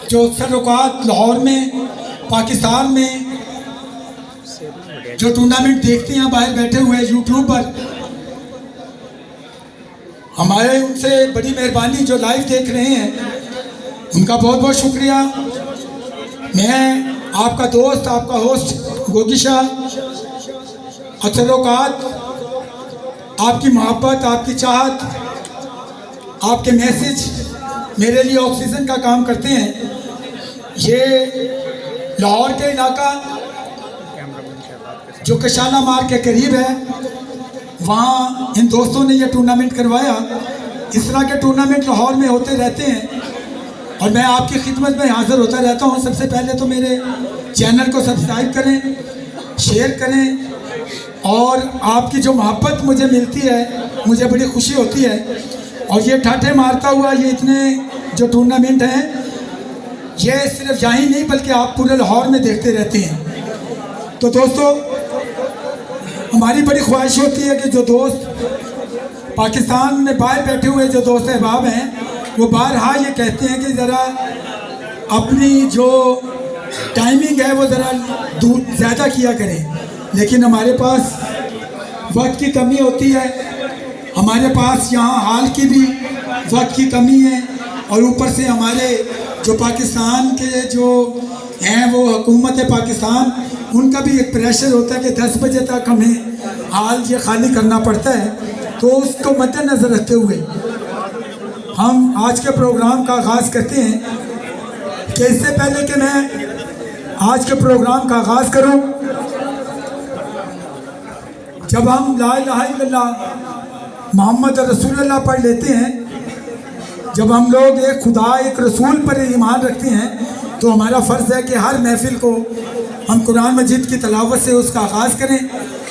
जो अक्सर औकात लाहौर में, पाकिस्तान में जो टूर्नामेंट देखते हैं बाहर बैठे हुए यूट्यूब पर, हमारे उनसे बड़ी मेहरबानी जो लाइव देख रहे हैं, उनका बहुत बहुत शुक्रिया। मैं आपका दोस्त, आपका होस्ट गोगी शाह, अक्सर औकात आपकी मोहब्बत, आपकी चाहत, आपके मैसेज मेरे लिए ऑक्सीजन का काम करते हैं। ये लाहौर के इलाका जो कशाला मार्ग के करीब है, वहाँ इन दोस्तों ने ये टूर्नामेंट करवाया। इस तरह के टूर्नामेंट लाहौर में होते रहते हैं और मैं आपकी खिदमत में हाजिर होता रहता हूँ। सबसे पहले तो मेरे चैनल को सब्सक्राइब करें, शेयर करें और आपकी जो मोहब्बत मुझे मिलती है मुझे बड़ी खुशी होती है। और ये ठाठे मारता हुआ ये इतने जो टूर्नामेंट हैं, ये सिर्फ यहाँ ही नहीं बल्कि आप पूरे लाहौर में देखते रहते हैं। तो दोस्तों, हमारी बड़ी ख्वाहिश होती है कि जो दोस्त पाकिस्तान में बाहर बैठे हुए जो दोस्त अहबाब हैं, वो बारहा ये कहते हैं कि ज़रा अपनी जो टाइमिंग है वो ज़रा दूर ज़्यादा किया करें, लेकिन हमारे पास वक्त की कमी होती है। हमारे पास यहाँ हाल की भी वक्त की कमी है और ऊपर से हमारे जो पाकिस्तान के जो हैं वो हुकूमत पाकिस्तान, उनका भी एक प्रेशर होता है कि 10 बजे तक हमें हाल ये खाली करना पड़ता है। तो उसको मद्देनज़र रखते हुए हम आज के प्रोग्राम का आगाज़ करते हैं। कि इससे पहले कि मैं आज के प्रोग्राम का आगाज़ करूं, जब हम ला इलाहा इल्लल्लाह मोहम्मद रसूलुल्लाह पढ़ लेते हैं, जब हम लोग एक खुदा एक रसूल पर ईमान रखते हैं, तो हमारा फ़र्ज़ है कि हर महफिल को हम कुरान मजीद की तलावत से उसका आगाज़ करें।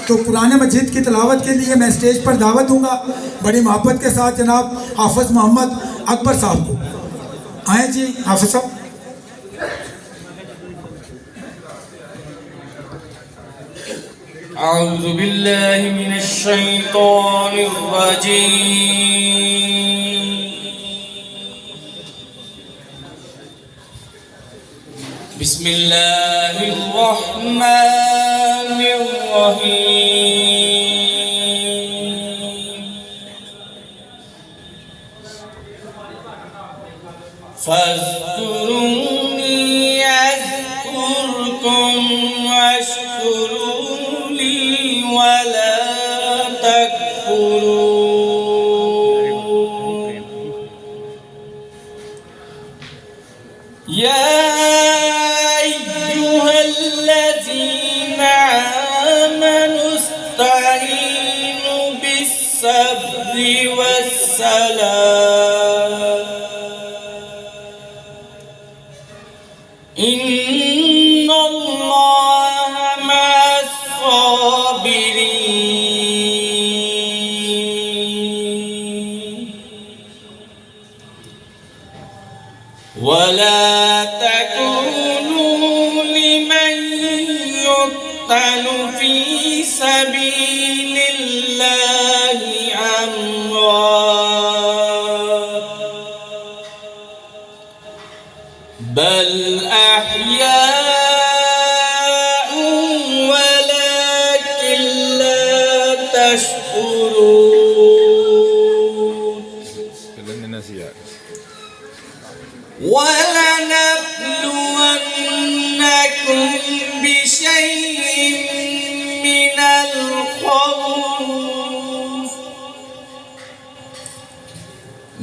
तो कुरान मजीद की तलावत के लिए मैं स्टेज पर दावत दूंगा बड़ी मोहब्बत के साथ जनाब हाफ़िज़ मोहम्मद अकबर साहब को। आए जी हाफ़िज़ साहब। अऊज़ु बिल्लाहि मिनश शैतानिर रजीम। बिस्मिल्लाहिर रहमानिर रहीम। फ़ज़्कुरूनी अज़्कुरकुम वश्कुरूली वला तकफुरून। या अय्युहल्लज़ीना आमनू इस्तईनु बिस्सब्रि वस्सलाह इन्नल्लाह मअस-साबिरीन। वला तकुनू लिमन युक़्तलु फी सबीलिल्लाहि अम्वात बल अहयाउ वलाकिन ला तशकुरून। वलनब्लुवन्नकुम बिशैइन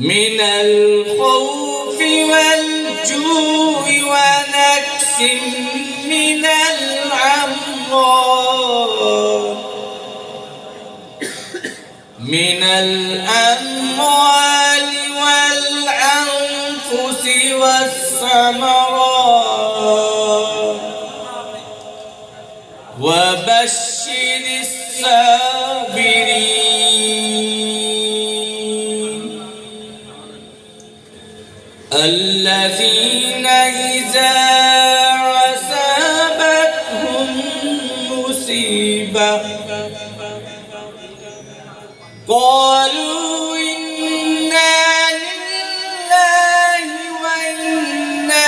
मिनल खौफ़ि वल जू'i व नक्सिन मिनल अम्वालि वल अनफुसि वस्समरात व बश्शिरिस साबिरीन अल्लज़ीना इज़ा असाबतहुम मुसीबह क़ालू इन्ना लिल्लाहि व इन्ना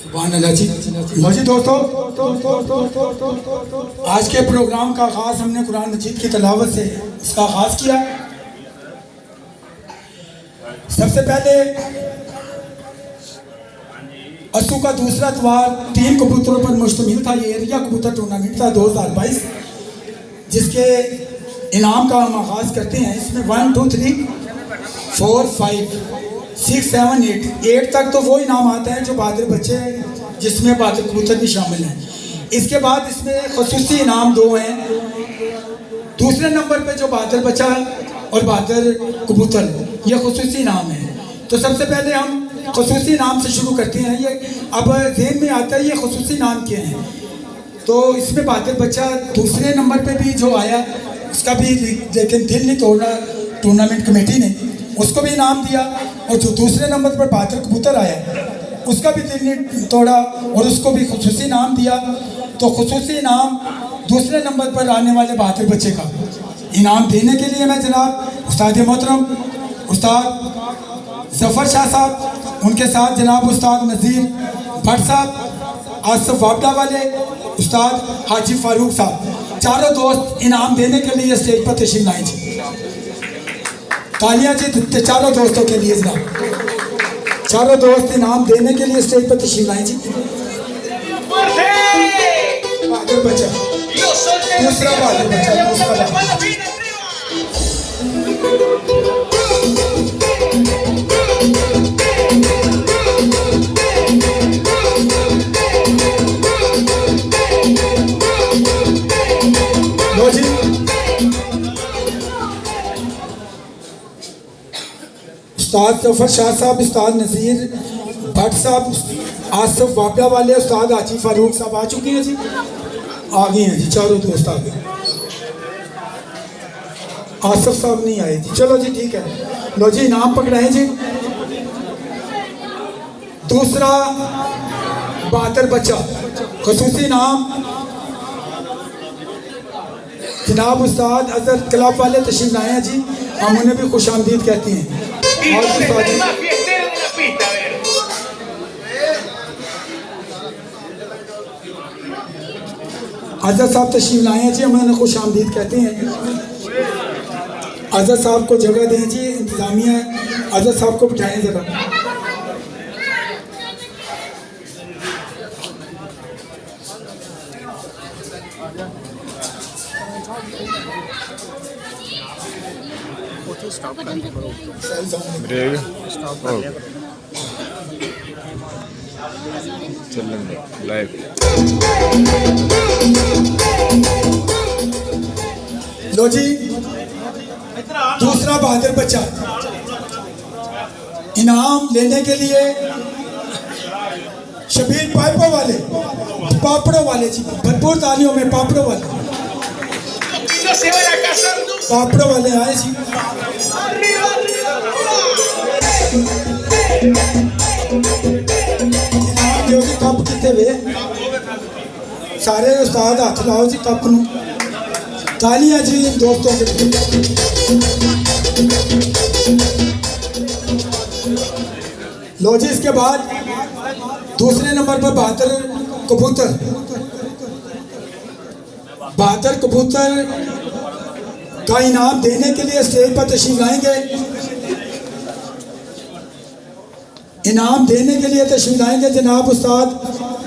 सुभान अल्लाह जी। लो जी दोस्तों, आज के प्रोग्राम का आगाज़ हमने कुरान मजीद की तिलावत से इसका आगाज़ किया। सबसे पहले असू का दूसरा त्योहार 3 कबूतरों पर मुश्तमिल था। ये एरिया कबूतर टूर्नामेंट था 2022, जिसके इनाम का हम आगाज़ करते हैं। इसमें 1 2 3 4 5 6 7 8 तक तो वो इनाम आते हैं जो बहादुर बच्चे हैं, जिसमें बहादुर कबूतर भी शामिल हैं। इसके बाद इसमें खसूसी इनाम 2 हैं। दूसरे नंबर पे जो बहादुर बच्चा और बहादुर कबूतर, ये खसूसी इनाम है। तो सबसे पहले हम खसूसी इनाम से शुरू करते हैं। ये अब ज़हन में आता है ये खसूसी इनाम क्या हैं। तो इसमें बहादुर बच्चा दूसरे नंबर पे भी जो आया उसका भी, लेकिन दिल नहीं तोड़ना टूर्नामेंट कमेटी ने, उसको भी इनाम दिया। और जो दूसरे नंबर पर बहादुर कबूतर आया उसका भी दिल नहीं तोड़ा और उसको भी खुसूसी इनाम दिया। तो खुसूसी इनाम दूसरे नंबर पर आने वाले बहादुर बच्चे का इनाम देने के लिए मैं जनाब उस्ताद मोहतरम उस्ताद जफ़र शाह साहब, उनके साथ जनाब उस्ताद नज़ीर भट्ट साहब, आसिफ वापडा वाले, उस्ताद हाजी फारूक साहब, चारों दोस्त इनाम देने के लिए स्टेज पर तशरीफ लाए जी। तालियां जी चारों दोस्तों के लिए जनाब। चारों दोस्त इनाम देने के लिए स्टेज पर तशरीफ लाए जी। बहादुर बच्चा, दूसरा बहादुर बच्चा, दूसरा बहादुर। लो जी, उस्ताद जफ़र शाह साहब, उस्ताद नज़ीर भट्ट साहब, आसिफ वापडा वाले, उस्ताद हाजी फारूक साहब आ चुके हैं जी, आ गए हैं जी। चारों दोस्त आ गए। आसिफ साहब नहीं आए जी। चलो जी ठीक है। लो जी इनाम पकड़ाएं जी। दूसरा बहादुर बच्चा खसूसी इनाम जनाब उस्ताद अजहर क्लब वाले तशरीफ लाए हैं जी। हम उन्हें भी खुश आमदीद कहते हैं। और अजहर साहब तशरीफ लाए हैं जी, हम उन्हें खुश आमदीद कहते हैं। अजहर साहब को जगह दें जी, इंतज़ामिया अजहर साहब को बिठाएं ज़रा। लाइव लो जी, दूसरा बहादुर बच्चा इनाम लेने के लिए शबीर पाइपों वाले, पापड़ों वाले जी, भरपूर तालियों में पापड़ों वाले, पापड़ों वाले आए जी। इनाम दो जी। कप कितने वे सारे उस्ताद हाथ लाओ जी कप नू। तालियां जी दोस्तों के लिए। लो जी, इसके बाद दूसरे नंबर पर बहादुर कबूतर। बहादुर कबूतर का इनाम देने के लिए स्टेज पर तशरीफ लाएंगे। इनाम देने के लिए तशरीफ लाएंगे जनाब उस्ताद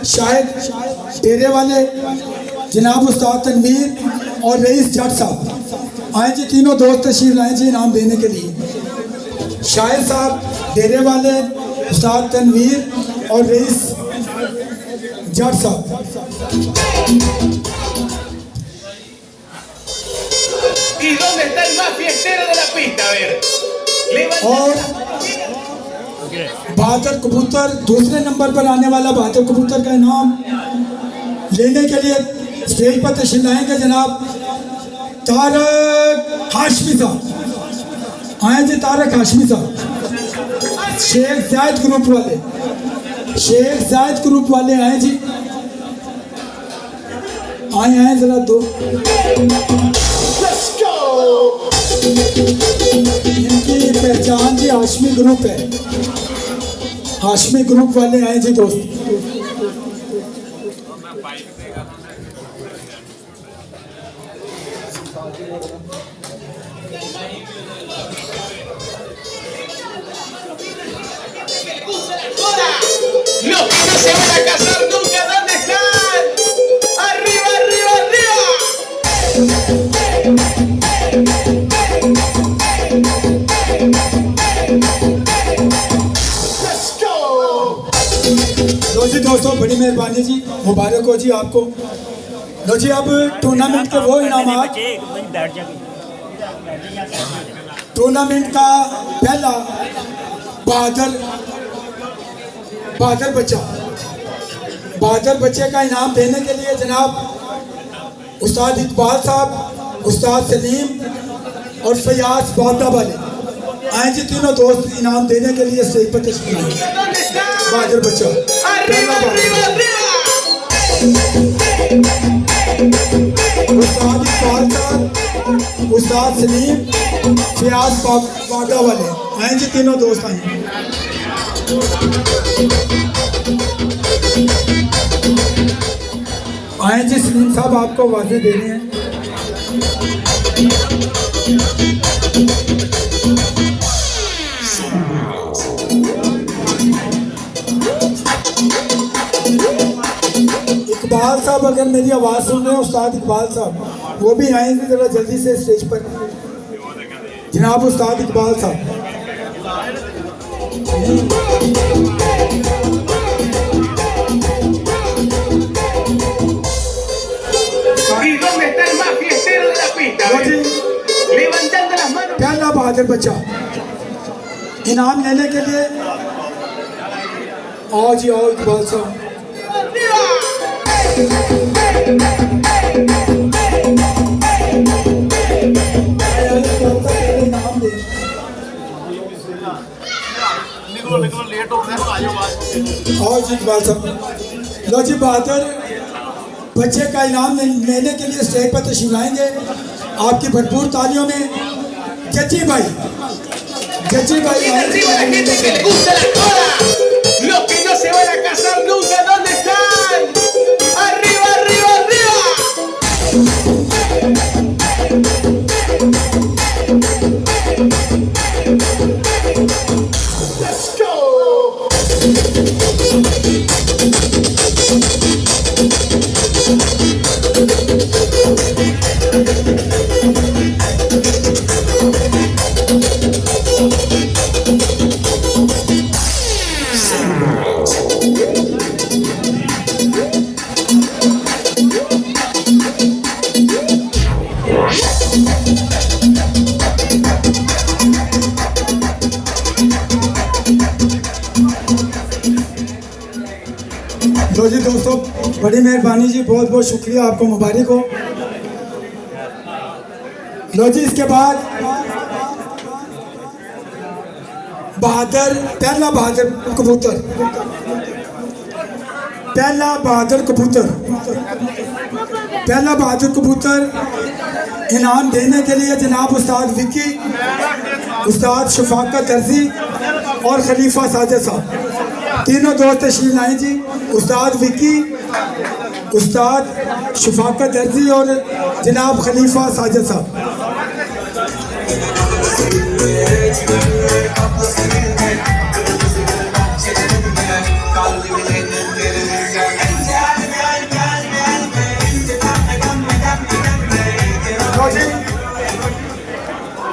शाहिद डेरे वाले, जनाब उस्ताद तनवीर और रईस जट साहब आए जी। तीनों दोस्त तशरीफ लाए जी इनाम देने के लिए। शाहिद साहब डेरे वाले, उस्ताद तनवीर और रईस जट साहब। और बहादुर कबूतर, दूसरे नंबर पर आने वाला बहादुर कबूतर का इनाम लेने के लिए स्टेज पर तशरीफ लाएंगे जनाब तारक हाशमी साहब। आए जी तारक हाशमी साहब, शेख जायद ग्रुप वाले, शेख जायद ग्रुप वाले आए जी, आए जरा दो। इनकी पहचान जी हाशमी ग्रुप है, हाशमी ग्रुप वाले आए जी दोस्त। Los que no se van a casar nunca, ¿dónde están? ¡Arriba, arriba, arriba! Let's go! लो जी दोस्तों, बड़ी मेहरबानी जी, मुबारक हो जी आपको। लो जी अब टूर्नामेंट के वो इनामात, टूर्नामेंट का पहला बहादुर बच्चा, बहादुर बच्चे का इनाम देने के लिए जनाब उस्ताद इकबाल साहब, उस्ताद सलीम और फयाज बाबा वाले आए जी, तीनों दोस्त इनाम देने के लिए स्टेज पर तशरीफ लाए। बहादुर बच्चा पहला उस्ताद इकबाल साहब, उस्ताद सलीम, फयाज बाबा वाले आए जी, तीनों दोस्त आए। आए जी सलीम साहब, आपको वादे दे रहे हैं। इकबाल साहब अगर मेरी आवाज़ सुन रहे हैं, उस्ताद इकबाल साहब वो भी आएंगे जरा जल्दी से स्टेज पर। जनाब उस्ताद इकबाल साहब, ¿Y dónde está el más fiestero de la pista? लो जी Levantando las manos. पहला बहादुर बच्चा इनाम लेने के लिए आओ जी, आओ इकबाल साहब। इनाम दे। आओ जी इकबाल साहब। लो जी बहादुर बच्चे का इनाम लेने के लिए स्टेज पर तशरीफ लाएंगे। आपकी भरपूर तालियों में जज्जी भाई, जज्जी भाई Y arriba la gente que le gusta la cola. Los que no se van a casar nunca, ¿dónde están? ¡Arriba, arriba, arriba! Let's go! लो जी दोस्तों, बड़ी मेहरबानी जी, बहुत बहुत शुक्रिया, आपको मुबारक हो। लो जी इसके बाद पहला बहादुर कबूतर, पहला बहादुर कबूतर इनाम देने के लिए जनाब उस्ताद विक्की, उस्ताद शफाकत दर्जी और खलीफा साजिद साहब, तीनों दोस्त तशरीफ लाए जी। उस्ताद विक्की, उस्ताद शफाकत दर्जी और जनाब खलीफा साजिद साहब।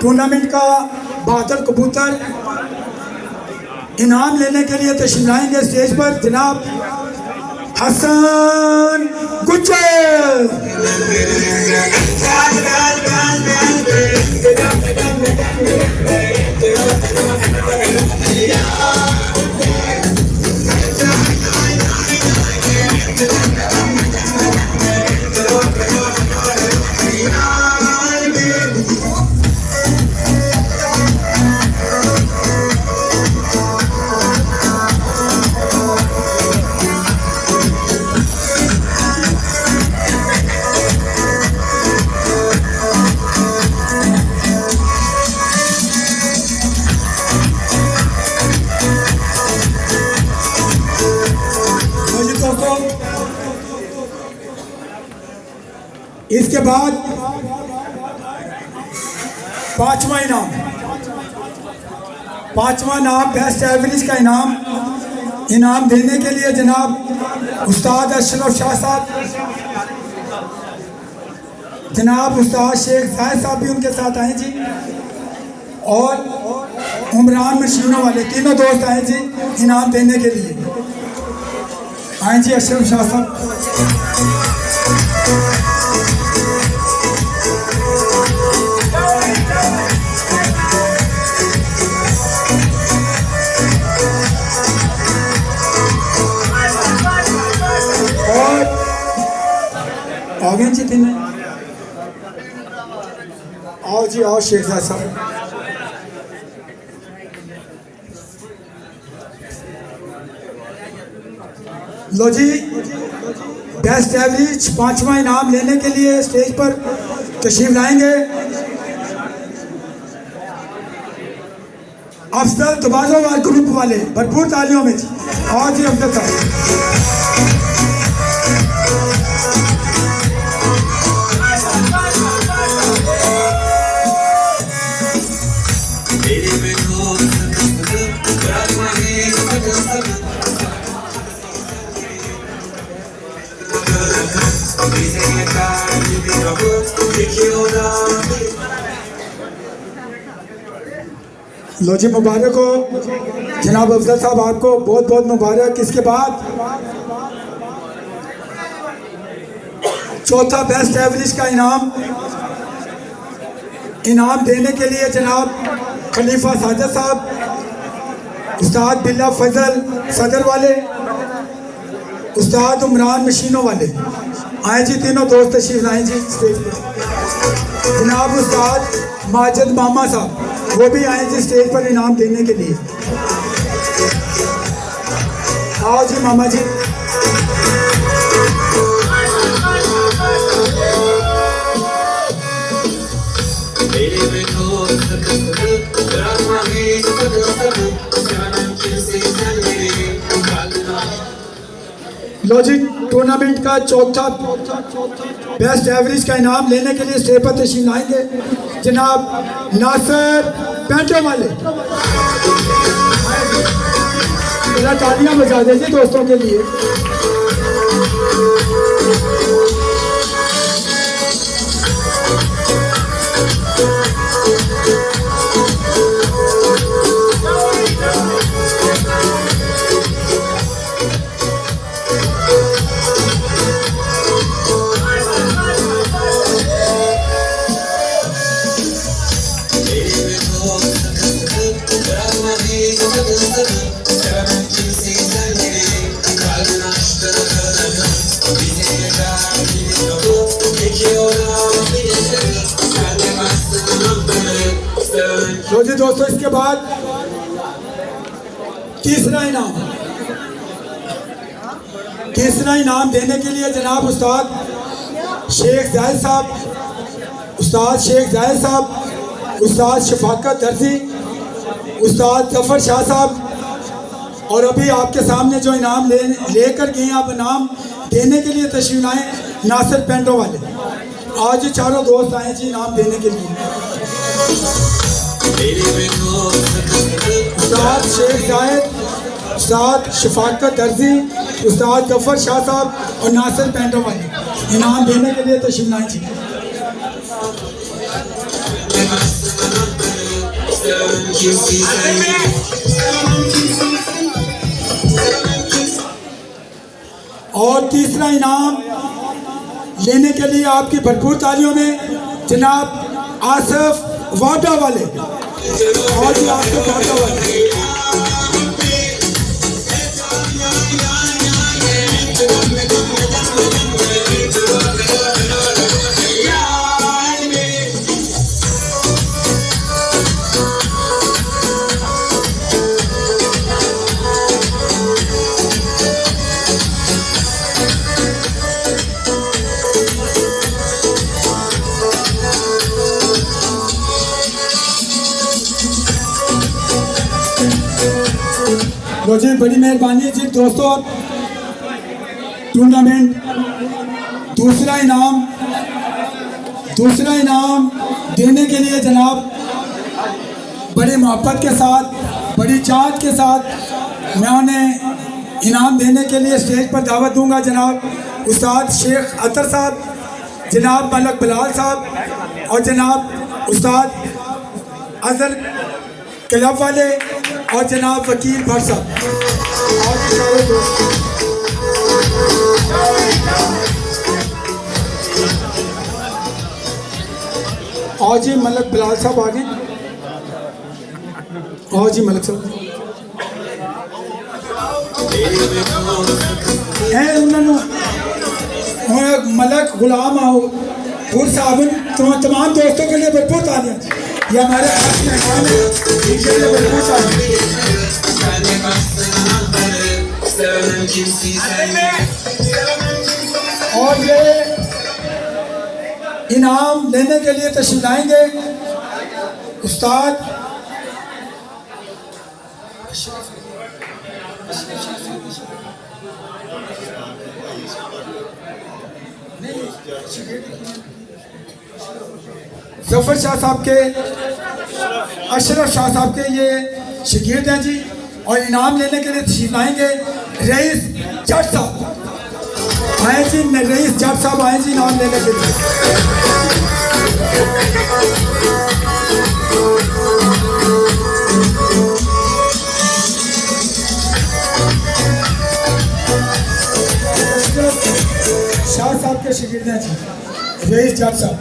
टूर्नामेंट का बहादुर कबूतर इनाम लेने के लिए तशरीफ लाएंगे स्टेज पर जनाब हसन गुज्जर। इसके बाद पांचवा नाम बेस्ट एवरेज का इनाम देने के लिए जनाब उस्ताद अशरफ शाह साहब, जनाब उस्ताद शेख जायद साहब भी उनके साथ आए जी, और उमरान मशीनों वाले तीनों दोस्त आए जी इनाम देने के लिए। आए जी अशरफ शाह साहब। आ गए जी तीन, आओ जी आओ शेखजाद साहब। लो जी बेस्ट एवरेज पांचवा इनाम लेने के लिए स्टेज पर तशरीफ लाएंगे अफजल तबाज़ोवार ग्रुप वाले, भरपूर तालियों में जी। आओ जी अफजल साहब। लो जी मुबारक हो जनाब अफजल साहब, आपको बहुत बहुत मुबारक। इसके बाद चौथा बेस्ट एवरेज का इनाम देने के लिए जनाब खलीफा साजिद साहब, उस्ताद बिल्ला फजल सदर वाले, उस्ताद उमरान मशीनों वाले। आए जी तीनों दोस्त तशरीफ लाए जी स्टेज पर। जनाब उस्ताद माजिद मामा साहब वो भी आए जी स्टेज पर इनाम देने के लिए। आओ जी मामा जी। लो जी टूर्नामेंट का चौथा बेस्ट एवरेज का इनाम लेने के लिए स्टेज पर तशरीफ लाएंगे जनाब नासिर पेंटो वाले। तालियां बजा दीजिए दोस्तों के लिए। तो जी दोस्तों इसके बाद तीसरा इनाम देने के लिए जनाब उस्ताद शेख जायद साहब, उस्ताद शफाकत दर्जी, उस्ताद जफर शाह साहब, और अभी आपके सामने जो इनाम लेकर गए आप इनाम देने के लिए तशरीफ लाए नासिर पेंटो वाले। आज चारों दोस्त आए जी इनाम देने के लिए। उस्ताद शेख जायद, उस्ताद शफाकत दर्जी, उस्ताद जफर शाह साहब और नासिर पेंटो वाले इनाम देने के लिए तशरीफ लाए जी। और तीसरा इनाम लेने के लिए आपकी भरपूर तालियों में जनाब आसिफ वाडा वाले। और आसिफ वाडा वाले बड़ी मेहरबानी है जी दोस्तों। टूर्नामेंट दूसरा इनाम देने के लिए जनाब बड़ी मोहब्बत के साथ, बड़ी चाहत के साथ मैं उन्हें इनाम देने के लिए स्टेज पर दावत दूंगा। जनाब उस्ताद शेख अतर साहब, जनाब मलक बिलाल साहब और जनाब उस्ताद अजहर क्लब वाले और जनाब वकील भट्ट साहब और जी मलक बिलाल साहब आगे। और जी मलक साहब मलक गुलाम पूर साहब तमाम दोस्तों के लिए भरपूर तालियां। ये हमारे खास मेहमान हैं, इनके लिए भरपूर तालियां। और ये इनाम लेने के लिए तशरीफ लाएंगे उस्ताद जफर शाह साहब के, अशरफ शाह साहब के ये शागिर्द हैं जी। और इनाम लेने के लिए तशरीफ लाएंगे रईस जट साहब आए जी। रईस जट साहब आए जी इनाम लेने के लिए। शाह साहब के शागिर्द हैं जी रईस जट साहब।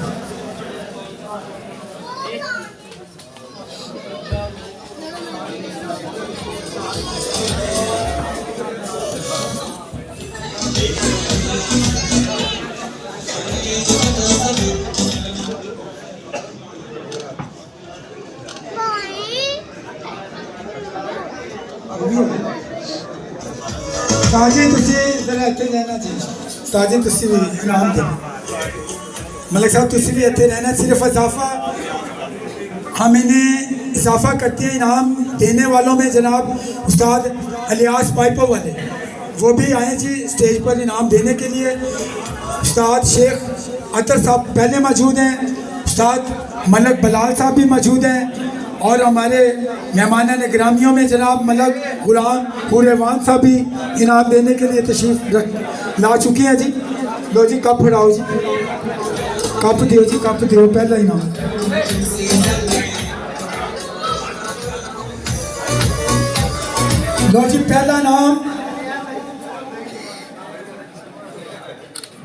साजी तुसी जरा इत्थे रहना जी। साजी तुसी भी इनाम दे मलिक साहब, तुसी भी इत्थे रहना। सिर्फ इजाफा हम इन्हें इजाफा करते हैं इनाम देने वालों में। जनाब उस्ताद अलियास पाइपो वाले वो भी आए जी स्टेज पर इनाम देने के लिए। उस्ताद शेख अतर साहब पहले मौजूद हैं, उस्ताद मलक बिलाल साहब भी मौजूद हैं और हमारे मेहमान ग्रामियों में जनाब मलक गुलाम हुरवान साहब भी इनाम देने के लिए तशरीफ ला चुके हैं जी। लो जी कप फड़ाओ जी, कप दियो जी, कप दियो। पहला इनाम लो जी, पहला इनाम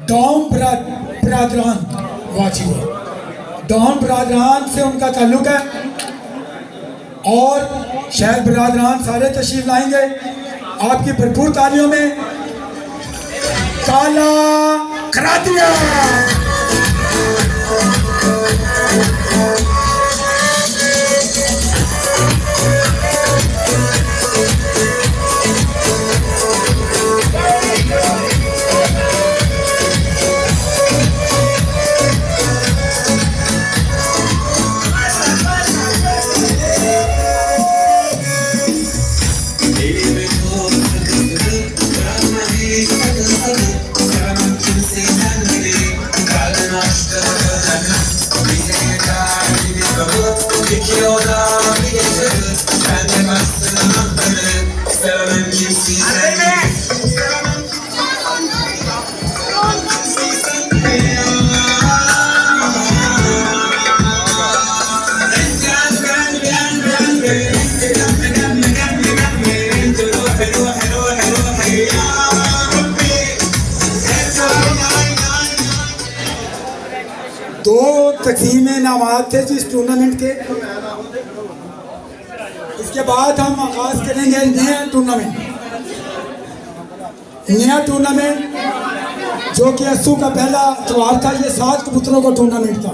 डॉम बरादरान वाजी है। डॉन बरादरान से उनका ताल्लुक है और शहर बरादरान सारे तशरीफ लाएंगे। आपकी भरपूर तालियों में काला खरातिया। दो तकसीम इनामात थे जी इस टूर्नामेंट के। इसके बाद हम आगाज करेंगे नया टूर्नामेंट। नया टूर्नामेंट जो कि अस्सू का पहला इतवार था। ये 7 कबूतरों का टूर्नामेंट था।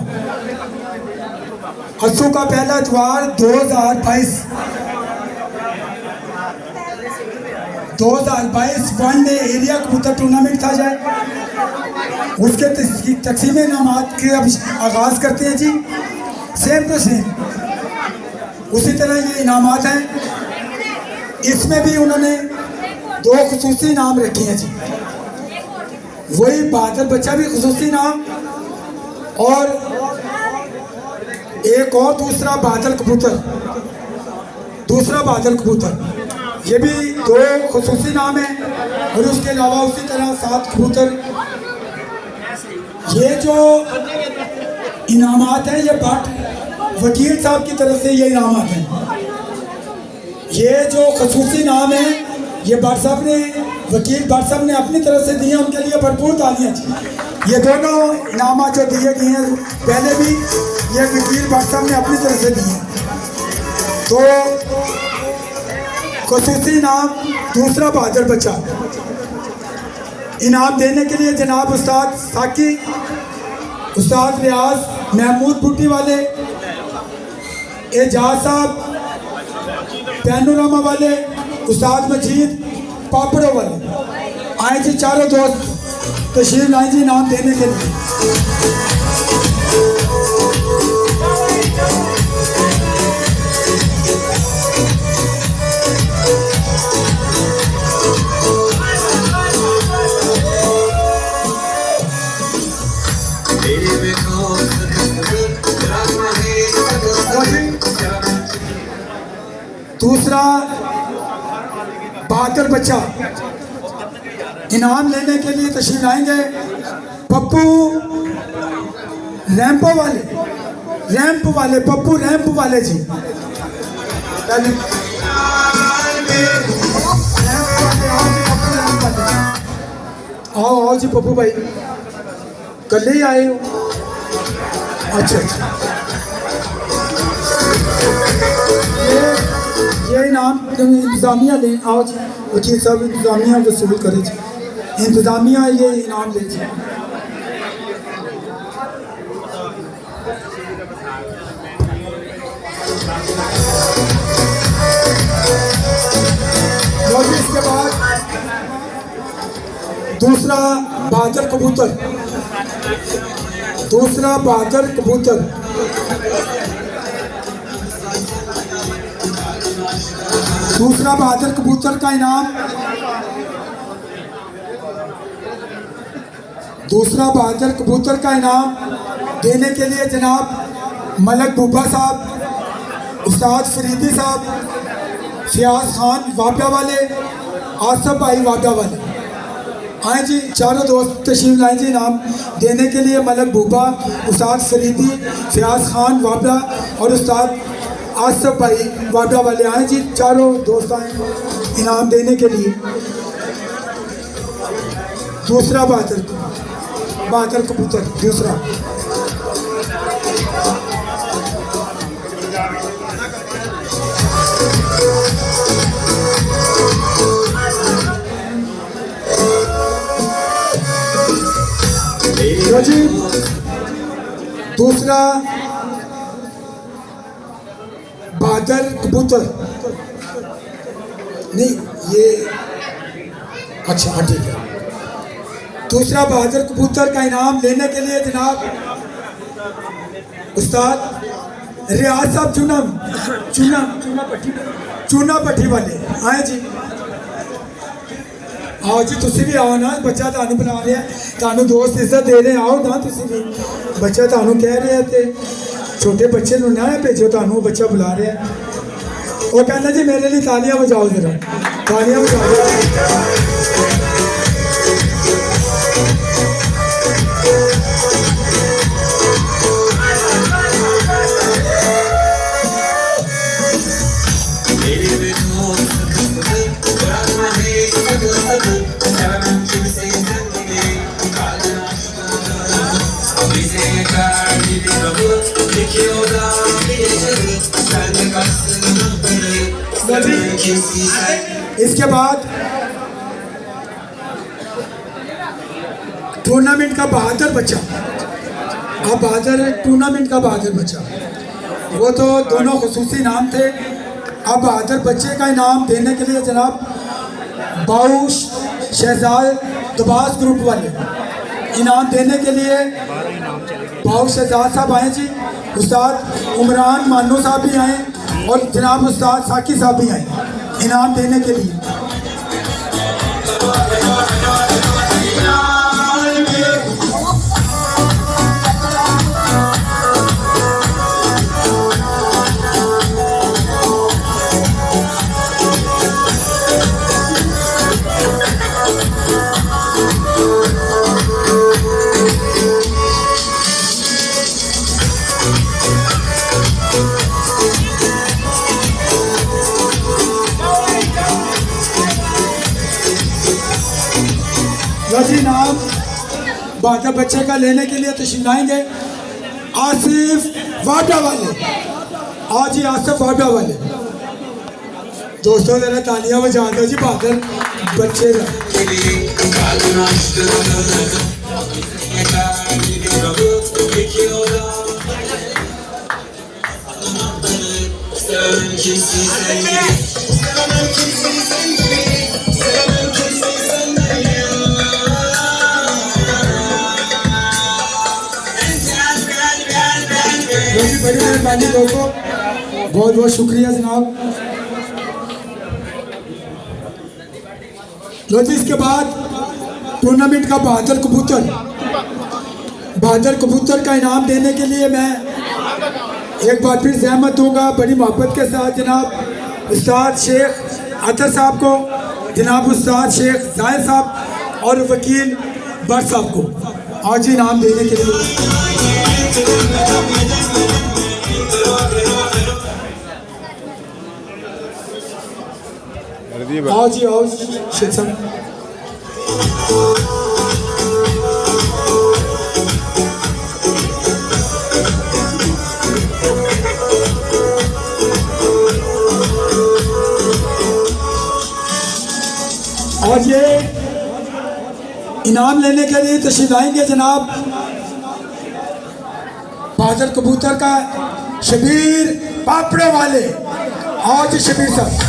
अस्सू का पहला इतवार 2022 वन डे एरिया कबूतर टूर्नामेंट था जाए। उसके तकसीम इनामात के अब आगाज़ करते हैं जी। सेम टू सेम उसी तरह ये इनामात हैं। इसमें भी उन्होंने दो खुसूसी नाम रखे हैं जी। वही बहादुर बच्चा भी खुसूसी नाम, और एक और दूसरा बादल कबूतर, दूसरा बादल कबूतर, ये भी दो खुसूसी नाम है। और उसके अलावा उसी तरह 7 कबूतर। ये जो इनामात हैं ये भट्ट वकील साहब की तरफ से ये इनामात हैं। ये जो खुसूसी नाम है ये भट्ट साहब ने, वकील भट्ट साहब ने अपनी तरफ से दिए, उनके लिए भरपूर तालियां चाहिए। ये दोनों इनामात जो दिए गए हैं पहले भी ये वकील भट्ट साहब ने अपनी तरफ से दिए। तो खुसूसी नाम दूसरा बहादुर बच्चा, इनाम देने के लिए जनाब उस्ताद साकी, उस्ताद रियाज, महमूद बुट्टी वाले, एजाज साहब पैनोरामा वाले, उस्ताद मजीद पापड़ों वाले आए जी। चारों दोस्त तशरीफ लाए जी इनाम देने के लिए। दूसरा बहादुर बच्चा इनाम लेने के लिए तशरीफ लाएंगे पप्पू रैंपो वाले, रैंप वाले, पप्पू रैंप वाले जी। आओ आओ जी पप्पू भाई, कल ही आए हो? अच्छा अच्छा। ये इनाम इंतज़ामिया ले, आओ जी वकील साहब इंतज़ामिया वसूल करे जी, इंतज़ामिया ये इनाम ले जी। और इसके बाद दूसरा बहादुर कबूतर, दूसरा बहादुर कबूतर, दूसरा बहादुर कबूतर का इनाम, दूसरा बहादुर कबूतर का इनाम देने के लिए जनाब मलक बूबा साहब, उस्ताद फरीदी साहब, सियाज खान वाबिया वाले, आसफ भाई वाबिया वाले आए जी। चारों दोस्त तशरीफ लाए जी इनाम देने के लिए। मलक बूबा, उस्ताद फरीदी, सियाज खान वाबिया और उस्ताद आसफ भाई वाबिया वाले आए जी। चारों दोस्त आए इनाम देने के लिए। दूसरा बहादुर कबूतर, दूसरा जी। दूसरा बहादुर कबूतर नहीं, ये अच्छा हाँ ठीक है। दूसरा बहादुर कबूतर का इनाम लेने के लिए जनाब उस्ताद रियाज साहब चूना पट्टी वाले आए जी। आओ जी, तुसी भी आओ ना, बच्चा थानू बुला रहा है, थानू दोस्त इज्जत दे रहे, आओ ना तुसी भी, बच्चा थानू कह रहे हैं ते छोटे बच्चे नू ना भेजो, थानू बच्चा बुला रहा है। वो कहना जी मेरे लिए तालियां बजाओ, जरा तालियां बजाओ। इसके बाद टूर्नामेंट का बहादुर बच्चा, अब बहादुर टूर्नामेंट का बहादुर बच्चा, वो तो दोनों खुसूसी नाम थे। अब बहादुर बच्चे का इनाम देने के लिए जनाब बाउश शहजाद दबास ग्रुप वाले इनाम देने के लिए बाउश शहजाद साहब आए जी। उस्ताद उमरान मानो साहब भी आए और जनाब उस्ताद साकी साहब भी आए इनाम देने के लिए। वजी नाम बादल बच्चे का लेने के लिए तशरीफ लाएंगे आसिफ वाडा वाले। आज ही आसिफ वाडा वाले दोस्तों जरा तालियां बजा दो जी बादल बच्चे का। बड़ी मेहरबानी दोस्तों, बहुत बहुत शुक्रिया जनाब। लो जी, इसके बाद टूर्नामेंट का बहादुर कबूतर का इनाम देने के लिए मैं एक बार फिर जहमत दूंगा बड़ी मोहब्बत के साथ जनाब उस्ताद शेख अतर साहब को, जनाब उस्ताद शेख जाहिद साहब और वकील भट्ट साहब को आज इनाम देने के लिए। आओ जी आओ शेख साहब। और ये इनाम लेने के लिए तशरीफ लाएंगे जनाब बहादुर कबूतर का शबीर पापड़े वाले। आओ जी शबीर साहब।